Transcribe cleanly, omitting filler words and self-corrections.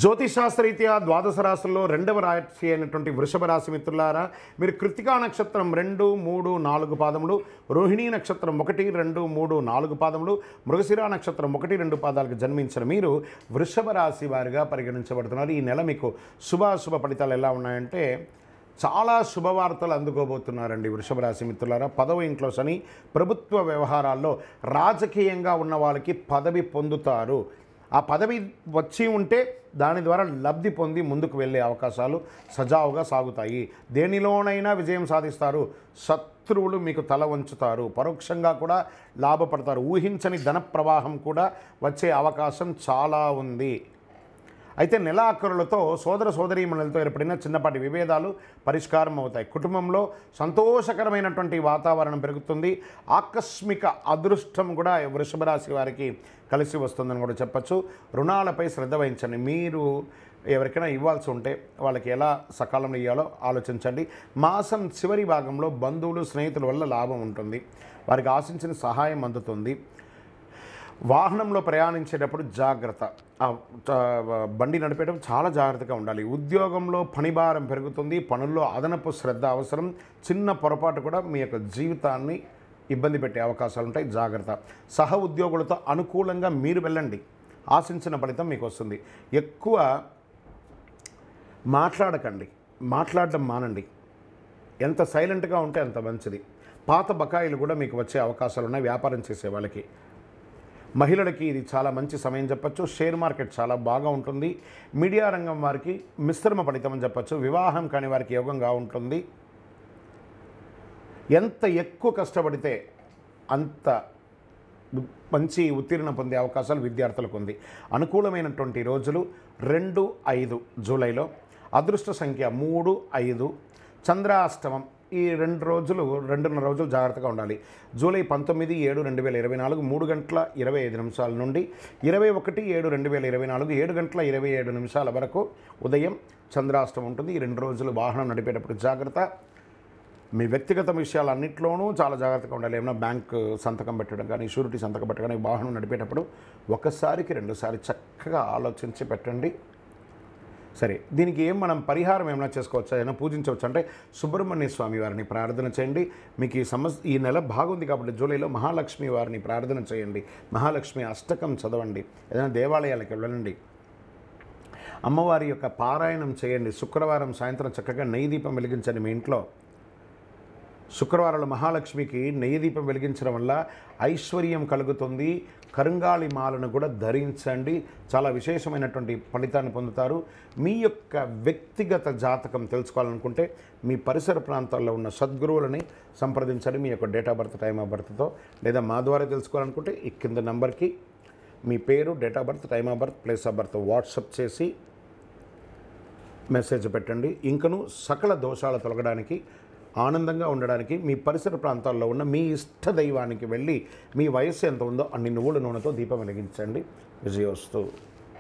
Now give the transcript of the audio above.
జ్యోతిషాస్త్రరీత్యా ద్వాదశ రాశుల్లో రెండవ రాశి అయినటువంటి వృషభ రాశి మిత్రులారా, మీరు కృత్తికా నక్షత్రం 2, 3, 4 పాదములు, రోహిణీ నక్షత్రం 1, 2, 3, 4 పాదములు, మృగశిర నక్షత్రం 1, 2 పాదాలకు జన్మించిన మీరు వృషభ రాశి వారిగా పరిగణించబడుతున్నారు. ఈ నెల మీకు శుభాశుభ ఫలితాలు ఎలా ఉన్నాయంటే చాలా శుభవార్తలు అందుకోబోతున్నారండి వృషభ రాశి మిత్రులారా. 10వ ఇంట్లో శని, ప్రభుత్వ వ్యవహారాల్లో రాజకీయంగా ఉన్న వాళ్ళకి పదవి పొందుతారు. ఆ పదవి వచ్చి ఉంటే దాని ద్వారా లబ్ధి పొంది ముందుకు వెళ్ళే అవకాశాలు సజావుగా సాగుతాయి. దేనిలోనైనా విజయం సాధిస్తారు. శత్రువులు మీకు తల వంచుతారు. పరోక్షంగా కూడా లాభపడతారు. ఊహించని ధన ప్రవాహం కూడా వచ్చే అవకాశం చాలా ఉంది. అయితే నెలాఖరులతో సోదర సోదరీమణులతో ఏర్పడిన చిన్నపాటి విభేదాలు పరిష్కారం అవుతాయి. కుటుంబంలో సంతోషకరమైనటువంటి వాతావరణం పెరుగుతుంది. ఆకస్మిక అదృష్టం కూడా వృషభ రాశి వారికి కలిసి వస్తుందని కూడా చెప్పచ్చు. రుణాలపై శ్రద్ధ వహించండి. మీరు ఎవరికైనా ఇవ్వాల్సి ఉంటే వాళ్ళకి ఎలా సకాలంలో ఇవ్వాలో ఆలోచించండి. మాసం చివరి భాగంలో బంధువులు స్నేహితుల వల్ల లాభం ఉంటుంది. వారికి ఆశించిన సహాయం అందుతుంది. వాహనంలో ప్రయాణించేటప్పుడు జాగ్రత్త. బండి నడిపేటప్పుడు చాలా జాగ్రత్తగా ఉండాలి. ఉద్యోగంలో పనిభారం పెరుగుతుంది. పనుల్లో అదనపు శ్రద్ధ అవసరం. చిన్న పొరపాటు కూడా మీ యొక్క జీవితాన్ని ఇబ్బంది పెట్టే అవకాశాలు ఉంటాయి. జాగ్రత్త. సహ ఉద్యోగులతో అనుకూలంగా మీరు వెళ్ళండి. ఆశించిన ఫలితం మీకు వస్తుంది. ఎక్కువ మాట్లాడకండి. మాట్లాడడం మానండి. ఎంత సైలెంట్గా ఉంటే అంత మంచిది. పాత బకాయిలు కూడా మీకు వచ్చే అవకాశాలు ఉన్నాయి వ్యాపారం చేసే వాళ్ళకి. మహిళలకి ఇది చాలా మంచి సమయం చెప్పచ్చు. షేర్ మార్కెట్ చాలా బాగా ఉంటుంది. మీడియా రంగం వారికి మిశ్రమ ఫలితం అని చెప్పచ్చు. వివాహం కాని వారికి యోగంగా ఉంటుంది. ఎంత ఎక్కువ కష్టపడితే అంత మంచి ఉత్తీర్ణ పొందే అవకాశాలు విద్యార్థులకు ఉంది. అనుకూలమైనటువంటి రోజులు 2, 5 జూలైలో. అదృష్ట సంఖ్య 3, 5. చంద్రాష్టమం ఈ 2.5 రోజులు జాగ్రత్తగా ఉండాలి. జూలై 19, 7, 2024 3 గంటల 25 నిమిషాల నుండి 21, 7, 2024 7 గంటల 27 నిమిషాల వరకు ఉదయం చంద్రాష్టమం ఉంటుంది. ఈ 2 రోజులు వాహనం నడిపేటప్పుడు జాగ్రత్త. మీ వ్యక్తిగత విషయాలన్నింటిలోనూ చాలా జాగ్రత్తగా ఉండాలి. ఏమైనా బ్యాంకు సంతకం పెట్టడం కానీ, షూరిటీ సంతకం పెట్టడం కానీ, వాహనం నడిపేటప్పుడు ఒకసారికి 2 సార్లు చక్కగా ఆలోచించి పెట్టండి. సరే, దీనికి మనం పరిహారం ఏమైనా చేసుకోవచ్చా, ఏమైనా పూజించవచ్చు అంటే సుబ్రహ్మణ్య స్వామి వారిని ప్రార్థన చేయండి. మీకు ఈ నెల బాగుంది కాబట్టి జూలైలో మహాలక్ష్మి వారిని ప్రార్థన చేయండి. మహాలక్ష్మి అష్టకం చదవండి. ఏదైనా దేవాలయాలకు వెళ్ళండి. అమ్మవారి యొక్క పారాయణం చేయండి. శుక్రవారం సాయంత్రం చక్కగా నెయ్యి దీపం వెలిగించండి మీ ఇంట్లో. శుక్రవారాలు మహాలక్ష్మికి నెయ్యి దీపం వెలిగించడం వల్ల ఐశ్వర్యం కలుగుతుంది. కరుంగాళి మాలను కూడా ధరించండి. చాలా విశేషమైనటువంటి ఫలితాన్ని పొందుతారు. మీ యొక్క వ్యక్తిగత జాతకం తెలుసుకోవాలనుకుంటే మీ పరిసర ప్రాంతాల్లో ఉన్న సద్గురువులని సంప్రదించండి. మీ యొక్క date of birth, time of బర్త్తో, లేదా మా ద్వారా తెలుసుకోవాలనుకుంటే ఈ కింద నంబర్కి మీ పేరు, date of birth, time of birth, place of birth WhatsApp చేసి మెసేజ్ పెట్టండి. ఇంకను సకల దోషాలు తొలగడానికి, ఆనందంగా ఉండడానికి మీ పరిసర ప్రాంతాల్లో ఉన్న మీ ఇష్ట దైవానికి వెళ్ళి మీ వయస్సు ఎంత ఉందో అన్ని నువ్వుల నూనెతో దీపం వెలిగించండి. విజయోస్తు.